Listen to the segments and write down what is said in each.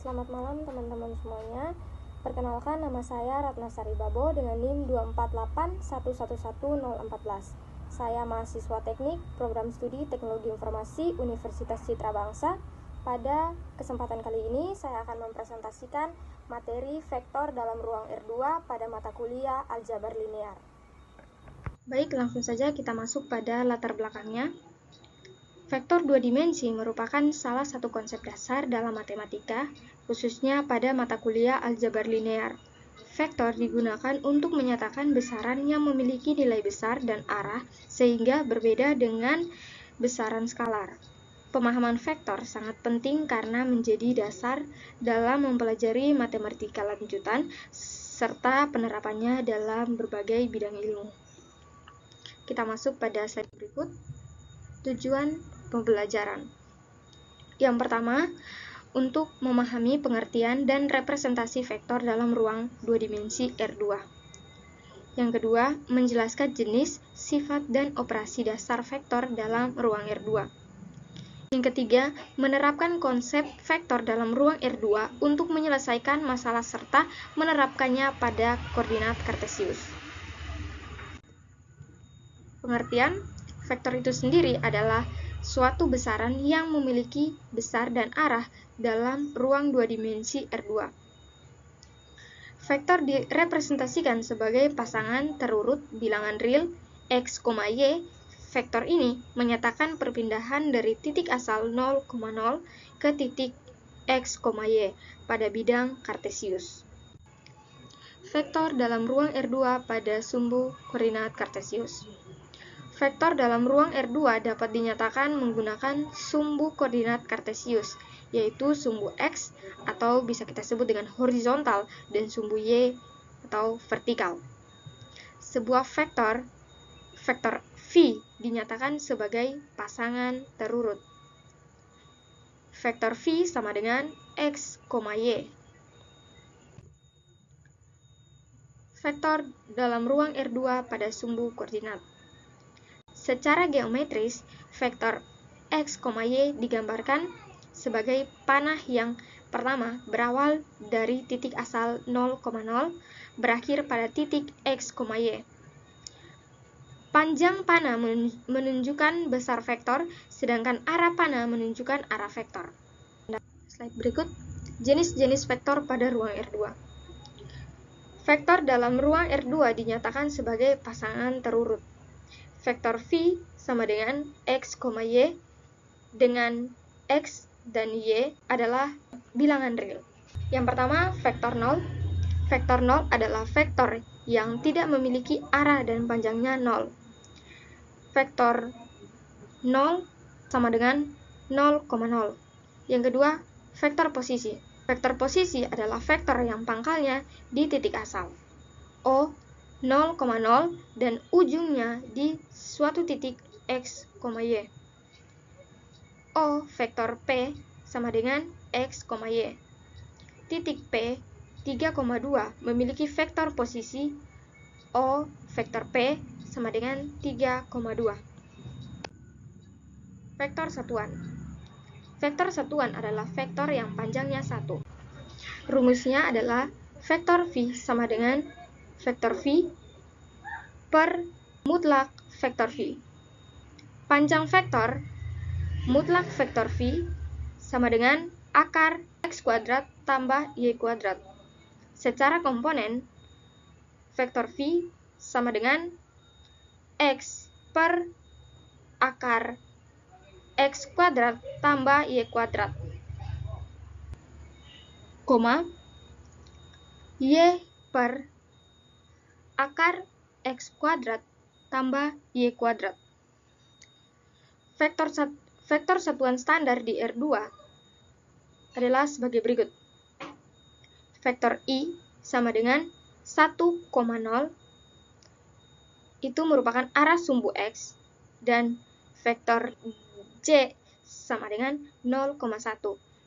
Selamat malam teman-teman semuanya. Perkenalkan, nama saya Ratna Sari Babo dengan NIM 248111014. Saya mahasiswa teknik program studi Teknologi Informasi Universitas Citra Bangsa. Pada kesempatan kali ini saya akan mempresentasikan materi vektor dalam ruang R2 pada mata kuliah Aljabar Linear. Baik, langsung saja kita masuk pada latar belakangnya. Vektor dua dimensi merupakan salah satu konsep dasar dalam matematika, khususnya pada mata kuliah aljabar linear. Vektor digunakan untuk menyatakan besaran yang memiliki nilai besar dan arah, sehingga berbeda dengan besaran skalar. Pemahaman vektor sangat penting karena menjadi dasar dalam mempelajari matematika lanjutan, serta penerapannya dalam berbagai bidang ilmu. Kita masuk pada slide berikut. Tujuan pembelajaran. Yang pertama, untuk memahami pengertian dan representasi vektor dalam ruang dua dimensi R2. Yang kedua, menjelaskan jenis, sifat, dan operasi dasar vektor dalam ruang R2. Yang ketiga, menerapkan konsep vektor dalam ruang R2 untuk menyelesaikan masalah serta menerapkannya pada koordinat kartesius. Pengertian vektor itu sendiri adalah suatu besaran yang memiliki besar dan arah dalam ruang dua dimensi R2. Vektor direpresentasikan sebagai pasangan terurut bilangan real X, Y. Vektor ini menyatakan perpindahan dari titik asal 0,0 ke titik X, Y pada bidang kartesius. Vektor dalam ruang R2 pada sumbu koordinat kartesius. Vektor dalam ruang R2 dapat dinyatakan menggunakan sumbu koordinat kartesius, yaitu sumbu X atau bisa kita sebut dengan horizontal dan sumbu Y atau vertikal. Sebuah vektor V dinyatakan sebagai pasangan terurut. Vektor V sama dengan X, Y. Vektor dalam ruang R2 pada sumbu koordinat. Secara geometris, vektor X, Y digambarkan sebagai panah yang pertama berawal dari titik asal 0,0, berakhir pada titik X, Y. Panjang panah menunjukkan besar vektor, sedangkan arah panah menunjukkan arah vektor. Slide berikut, jenis-jenis vektor pada ruang R2. Vektor dalam ruang R2 dinyatakan sebagai pasangan terurut. Vektor V sama dengan X, Y, dengan X dan Y adalah bilangan real. Yang pertama, vektor 0. Vektor 0 adalah vektor yang tidak memiliki arah dan panjangnya 0. Vektor 0 sama dengan 0,0. Yang kedua, vektor posisi. Vektor posisi adalah vektor yang pangkalnya di titik asal O 0,0 dan ujungnya di suatu titik X, Y. O vektor P sama dengan X, Y. Titik P 3,2 memiliki vektor posisi O vektor P sama dengan 3,2. Vektor satuan. Vektor satuan adalah vektor yang panjangnya 1. Rumusnya adalah vektor V sama dengan vektor V per mutlak vektor V. Panjang vektor mutlak vektor V sama dengan akar X kuadrat tambah Y kuadrat. Secara komponen, vektor V sama dengan X per akar X kuadrat tambah Y kuadrat, koma, Y per akar X kuadrat tambah Y kuadrat. Vektor satuan standar di R2 adalah sebagai berikut. Vektor I sama dengan 1,0, itu merupakan arah sumbu X, dan vektor J sama dengan 0,1,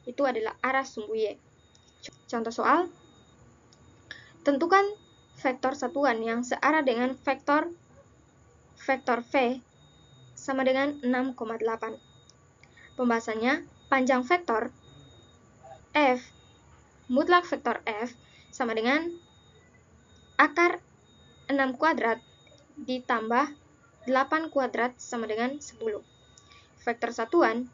itu adalah arah sumbu Y. Contoh soal, tentukan vektor satuan yang searah dengan vektor V sama dengan 6,8. Pembahasannya, panjang vektor F mutlak vektor F sama dengan akar 6 kuadrat ditambah 8 kuadrat sama dengan 10. Vektor satuan,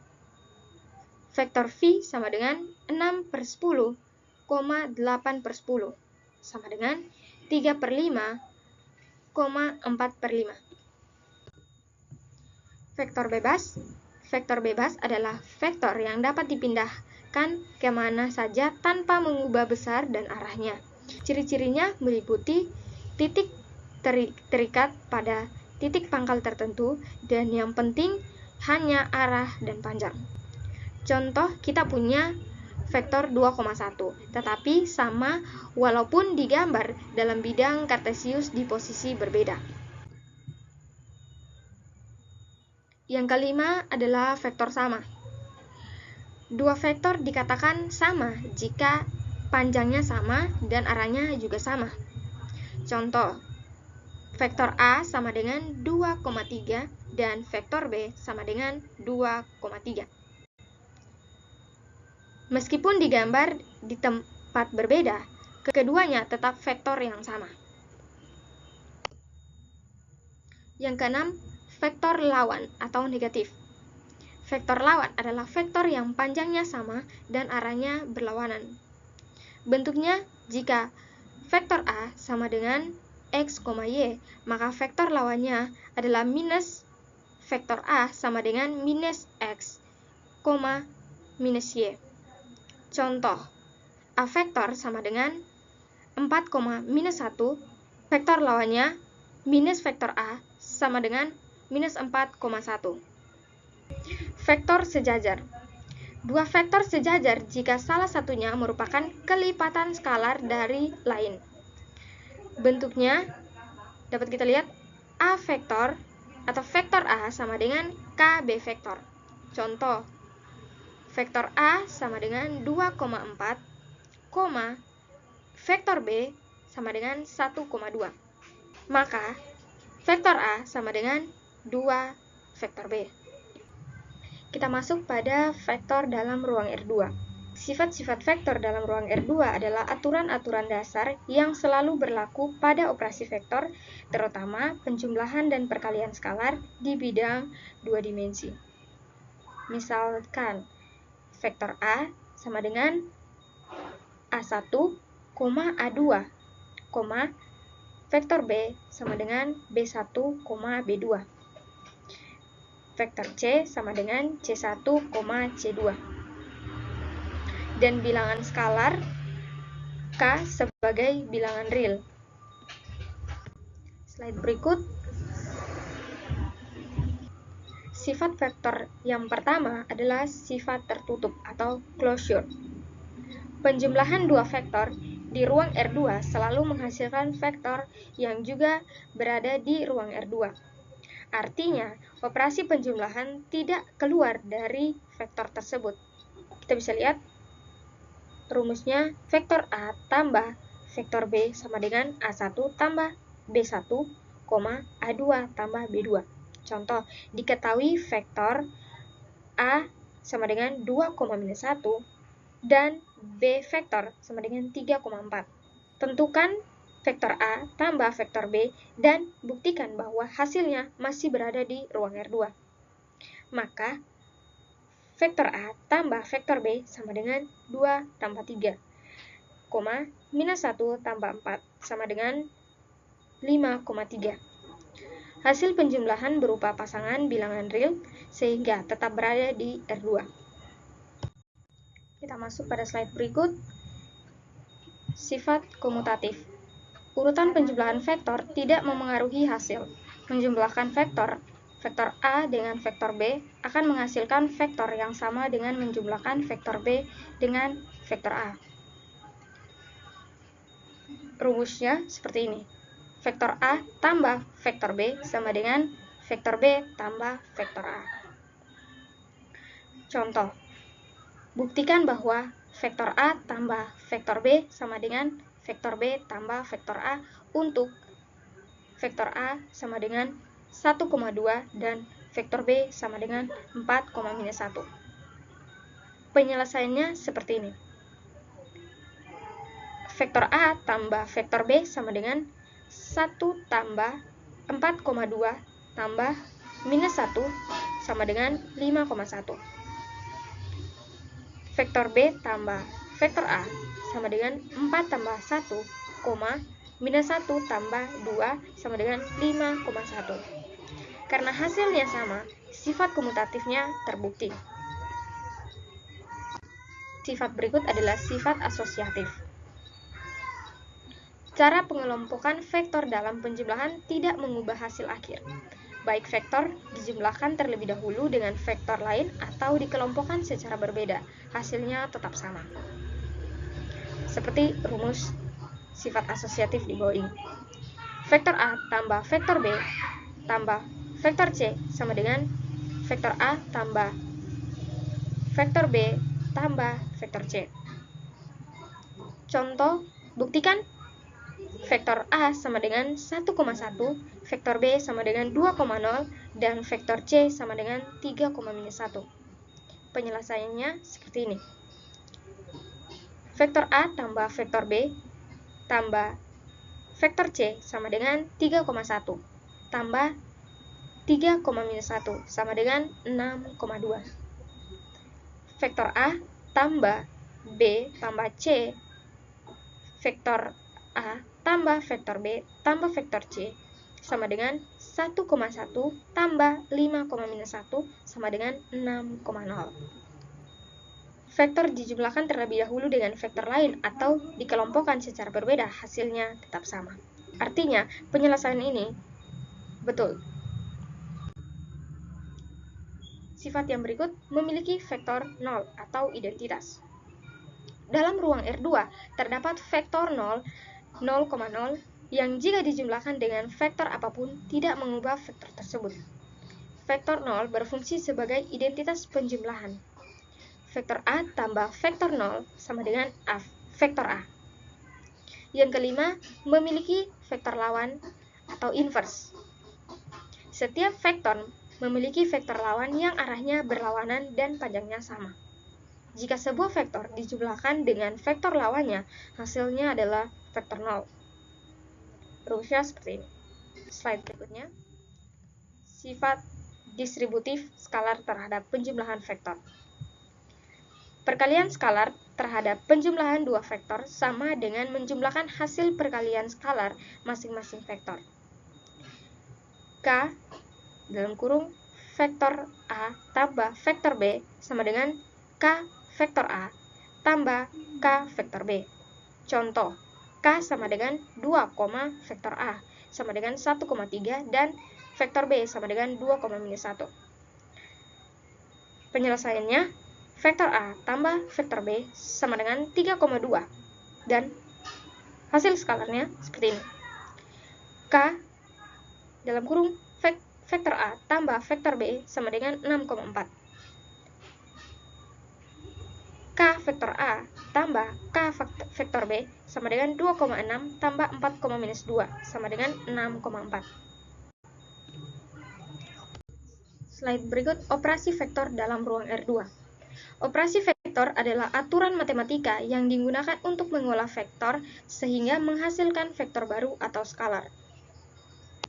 vektor V sama dengan 6 per 10, 8 per 10, sama dengan 3 per 5, 4 per 5. Vektor bebas adalah vektor yang dapat dipindahkan kemana saja tanpa mengubah besar dan arahnya. Ciri-cirinya meliputi titik terikat pada titik pangkal tertentu dan yang penting hanya arah dan panjang. Contoh, kita punya vektor 2,1, tetapi sama walaupun digambar dalam bidang kartesius di posisi berbeda. Yang kelima adalah vektor sama. Dua vektor dikatakan sama jika panjangnya sama dan arahnya juga sama. Contoh, vektor A sama dengan 2,3 dan vektor B sama dengan 2,3. Meskipun digambar di tempat berbeda, keduanya tetap vektor yang sama. Yang keenam, vektor lawan atau negatif. Vektor lawan adalah vektor yang panjangnya sama dan arahnya berlawanan. Bentuknya, jika vektor A sama dengan X, Y, maka vektor lawannya adalah minus vektor A sama dengan minus X, minus Y. Contoh, A vektor sama dengan 4, minus 1, vektor lawannya minus vektor A sama dengan minus 4,1. Vektor sejajar. Dua vektor sejajar jika salah satunya merupakan kelipatan skalar dari lain. Bentuknya dapat kita lihat A vektor atau vektor A sama dengan KB vektor. Contoh, vektor A sama dengan 2,4, vektor B sama dengan 1,2. Maka, vektor A sama dengan 2 vektor B. Kita masuk pada vektor dalam ruang R2. Sifat-sifat vektor dalam ruang R2 adalah aturan-aturan dasar yang selalu berlaku pada operasi vektor, terutama penjumlahan dan perkalian skalar di bidang 2 dimensi. Misalkan, vektor A sama dengan A1, A2, vektor B sama dengan B1, B2. Vektor C sama dengan C1, C2. Dan bilangan skalar K sebagai bilangan real. Slide berikut. Sifat vektor yang pertama adalah sifat tertutup atau closure. Penjumlahan dua vektor di ruang R2 selalu menghasilkan vektor yang juga berada di ruang R2. Artinya, operasi penjumlahan tidak keluar dari vektor tersebut. Kita bisa lihat rumusnya, vektor A tambah vektor B sama dengan A1 tambah B1, A2 tambah B2. Contoh, diketahui vektor A sama dengan 2,-1 dan B vektor sama dengan 3,4. Tentukan vektor A tambah vektor B dan buktikan bahwa hasilnya masih berada di ruang R2. Maka, vektor A tambah vektor B sama dengan 2 tambah 3, minus 1 tambah 4 sama dengan 5,3. Hasil penjumlahan berupa pasangan bilangan real sehingga tetap berada di R2. Kita masuk pada slide berikut. Sifat komutatif. Urutan penjumlahan vektor tidak memengaruhi hasil. Menjumlahkan vektor A dengan vektor B akan menghasilkan vektor yang sama dengan menjumlahkan vektor B dengan vektor A. Rumusnya seperti ini. Vektor A tambah vektor B sama dengan vektor B tambah vektor A. Contoh, buktikan bahwa vektor A tambah vektor B sama dengan vektor B tambah vektor A untuk vektor A sama dengan 1,2 dan vektor B sama dengan 4,-1. Penyelesaiannya seperti ini. vektor A tambah vektor B sama dengan 1 tambah 4,2 tambah minus 1 sama dengan 5,1. Vektor B tambah vektor A sama dengan 4 tambah 1, minus 1 tambah 2 sama dengan 5,1. Karena hasilnya sama, sifat komutatifnya terbukti. Sifat berikut adalah sifat asosiatif. Cara pengelompokan vektor dalam penjumlahan tidak mengubah hasil akhir. Baik vektor dijumlahkan terlebih dahulu dengan vektor lain atau dikelompokkan secara berbeda, hasilnya tetap sama. Seperti rumus sifat asosiatif di bawah ini. Vektor A tambah vektor B tambah vektor C sama dengan vektor A tambah vektor B tambah vektor C. Contoh, buktikan vektor A sama dengan 1,1, vektor B sama dengan 2,0, dan vektor C sama dengan 3,-1. Penyelesaiannya seperti ini. Vektor A tambah vektor B tambah vektor C sama dengan 3,1 tambah 3,-1 sama dengan 6,2. Vektor A tambah B tambah C, vektor A tambah vektor B tambah vektor C sama dengan 1,1 tambah 5,-1 sama dengan 6,0. Vektor dijumlahkan terlebih dahulu dengan vektor lain atau dikelompokkan secara berbeda, hasilnya tetap sama. Artinya, penyelesaian ini betul. Sifat yang berikut memiliki vektor 0 atau identitas. Dalam ruang R2 terdapat vektor 0, 0,0 yang jika dijumlahkan dengan vektor apapun tidak mengubah vektor tersebut. Vektor 0 berfungsi sebagai identitas penjumlahan. Vektor A tambah vektor 0 sama dengan vektor A. Yang kelima, memiliki vektor lawan atau inverse. Setiap vektor memiliki vektor lawan yang arahnya berlawanan dan panjangnya sama. Jika sebuah vektor dijumlahkan dengan vektor lawannya, hasilnya adalah vektor 0. Rumusnya seperti ini. Slide berikutnya. Sifat distributif skalar terhadap penjumlahan vektor. Perkalian skalar terhadap penjumlahan dua vektor sama dengan menjumlahkan hasil perkalian skalar masing-masing vektor. K dalam kurung vektor A tambah vektor B sama dengan K vektor A tambah K vektor B. Contoh, K sama dengan 2, vektor A sama dengan 1,3 dan vektor B sama dengan 2,-1. Penyelesaiannya, vektor A tambah vektor B sama dengan 3,2 dan hasil skalarnya seperti ini. K dalam kurung vektor A tambah vektor B sama dengan 6,4. K vektor A tambah K vektor B sama dengan 2,6 tambah 4,-2 sama dengan 6,4. Slide berikut operasi vektor dalam ruang R2. Operasi vektor adalah aturan matematika yang digunakan untuk mengolah vektor sehingga menghasilkan vektor baru atau skalar.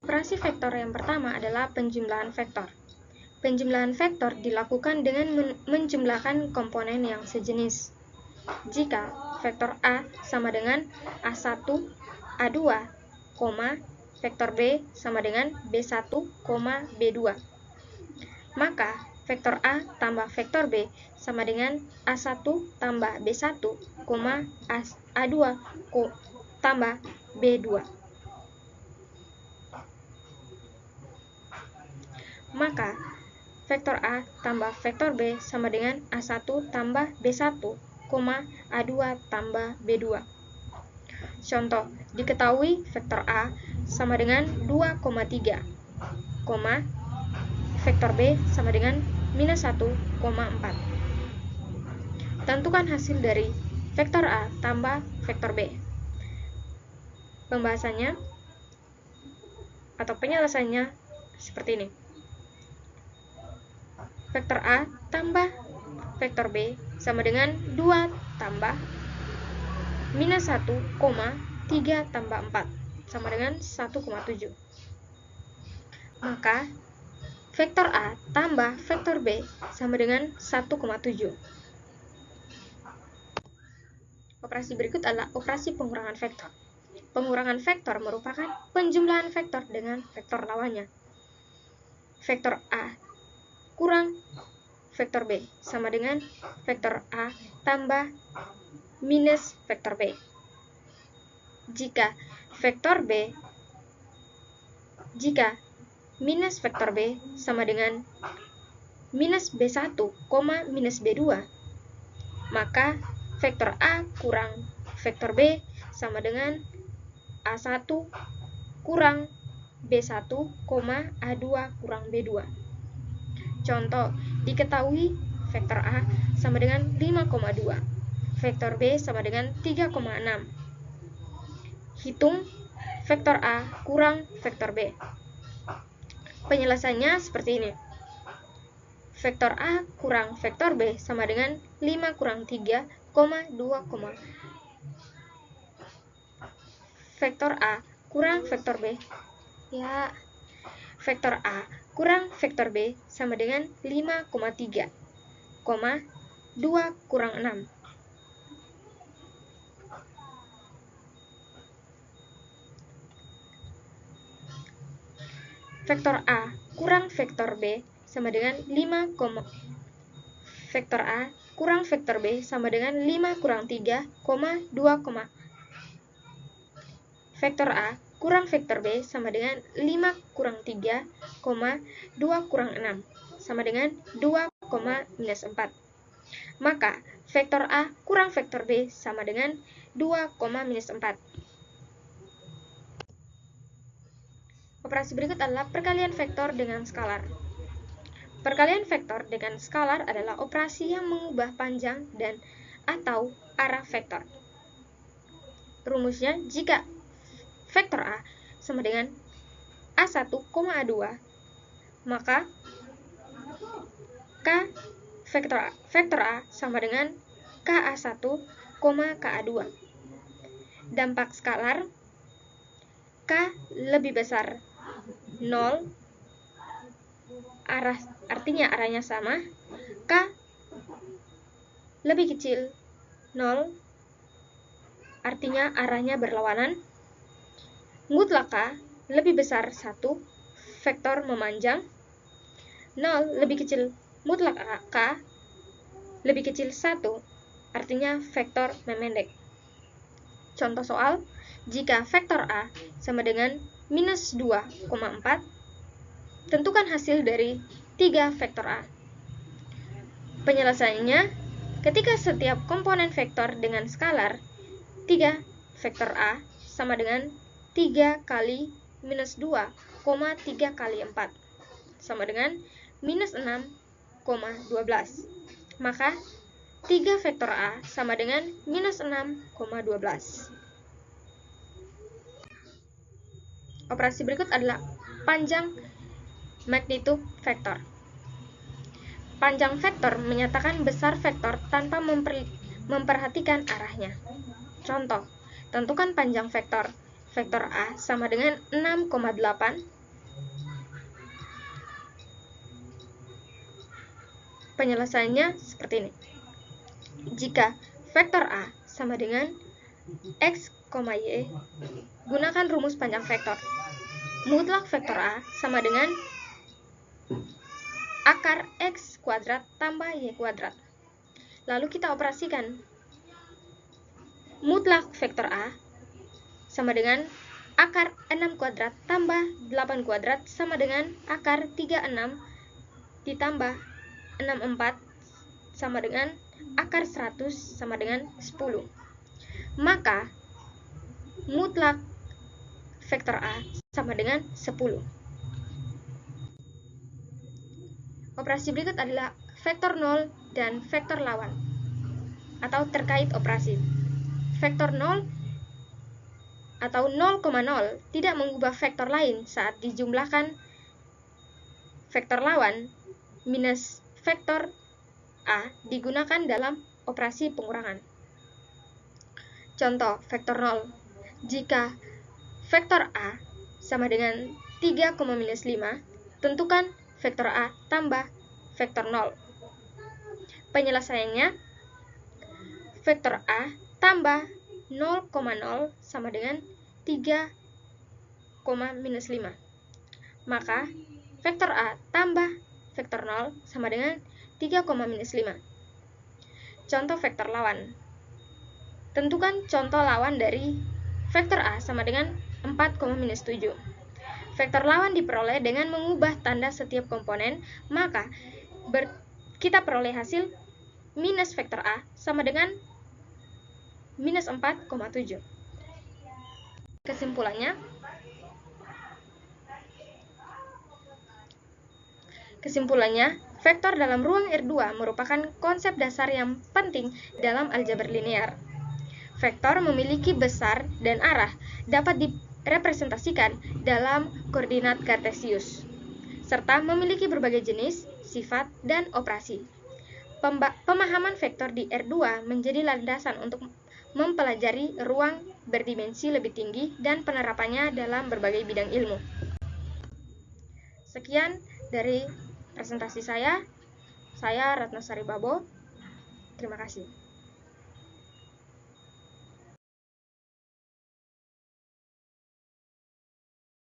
Operasi vektor yang pertama adalah penjumlahan vektor. Penjumlahan vektor dilakukan dengan menjumlahkan komponen yang sejenis. Jika vektor A sama dengan A1, A2, vektor B sama dengan B1, B2, maka vektor A tambah vektor B sama dengan A1 tambah B1, A2 tambah B2. Maka vektor A tambah vektor B sama dengan A1 tambah B1, A2 tambah B2. Contoh, diketahui vektor A sama dengan 2,3, vektor B sama dengan -1,4. Tentukan hasil dari vektor A tambah vektor B. Pembahasannya atau penyelesaiannya seperti ini. Vektor A tambah vektor B sama dengan 2 tambah minus 1,3 tambah 4 sama dengan 1,7. Maka vektor A tambah vektor B sama dengan 1,7. Operasi berikut adalah operasi pengurangan vektor. Pengurangan vektor merupakan penjumlahan vektor dengan vektor lawannya. Vektor A kurang vektor B sama dengan vektor A tambah minus vektor B. Jika minus vektor B sama dengan minus B1, minus B2, maka vektor A kurang vektor B sama dengan A1 kurang B1, A2 kurang B2. Contoh, diketahui vektor A sama dengan 5,2, vektor B sama dengan 3,6. Hitung vektor A kurang vektor B. Penyelesaiannya seperti ini. Vektor A kurang vektor B sama dengan 5 kurang 3, 2, vektor A kurang vektor B. Vektor A kurang vektor B sama dengan 5,3, 2 kurang 6. Vektor A kurang vektor B sama dengan 5, vektor A kurang vektor B sama dengan 5 kurang 3, 2, vektor A kurang vektor B sama dengan 5 kurang 3, 2 kurang 6 sama dengan 2, minus 4. Maka vektor A kurang vektor B sama dengan 2, minus 4. Operasi berikut adalah perkalian vektor dengan skalar. Perkalian vektor dengan skalar adalah operasi yang mengubah panjang dan atau arah vektor. Rumusnya, jika vektor A sama dengan A1, A2, maka K vektor A sama dengan KA1, KA2. Dampak skalar, K lebih besar 0, artinya arahnya sama. K lebih kecil 0, artinya arahnya berlawanan. Mutlak K lebih besar 1, vektor memanjang. 0 lebih kecil mutlak K lebih kecil 1, artinya vektor memendek. Contoh soal, jika vektor A sama dengan minus 2,4, tentukan hasil dari 3 vektor A. Penyelesaiannya, ketika setiap komponen vektor dengan skalar 3 vektor A sama dengan 3 kali minus 2, 3 kali 4 sama dengan minus 6, 12. Maka 3 vektor A sama dengan minus 6, 12. Operasi berikut adalah panjang magnitudo vektor. Panjang vektor menyatakan besar vektor tanpa memperhatikan arahnya. Contoh, tentukan panjang vektor A sama dengan 6,8. Penyelesaiannya seperti ini. Jika vektor A sama dengan X, Y, gunakan rumus panjang vektor. Mutlak vektor A sama dengan akar X kuadrat tambah Y kuadrat. Lalu kita operasikan. Mutlak vektor A sama dengan akar 6 kuadrat tambah 8 kuadrat sama dengan akar 36 ditambah 64 sama dengan akar 100 sama dengan 10. Maka mutlak vektor A sama dengan 10. Operasi berikut adalah vektor 0 dan vektor lawan atau terkait operasi. Vektor 0 atau 0,0 tidak mengubah vektor lain saat dijumlahkan vektor lawan minus vektor A digunakan dalam operasi pengurangan. Contoh vektor 0. Jika vektor A sama dengan 3,-5, tentukan vektor A tambah vektor 0. Penyelesaiannya, vektor A tambah 0,0 sama dengan 3,-5. Maka vektor A tambah vektor 0 sama dengan 3,-5. Contoh vektor lawan. Tentukan contoh lawan dari vektor A sama dengan 4,-7. Vektor lawan diperoleh dengan mengubah tanda setiap komponen, maka kita peroleh hasil minus vektor A sama dengan minus 4,7. Kesimpulannya, vektor dalam ruang R2 merupakan konsep dasar yang penting dalam aljabar linear. Vektor memiliki besar dan arah, dapat direpresentasikan dalam koordinat kartesius, serta memiliki berbagai jenis, sifat, dan operasi. Pemahaman vektor di R2 menjadi landasan untuk mempelajari ruang berdimensi lebih tinggi dan penerapannya dalam berbagai bidang ilmu. Sekian dari presentasi saya Ratnasari Babo. Terima kasih.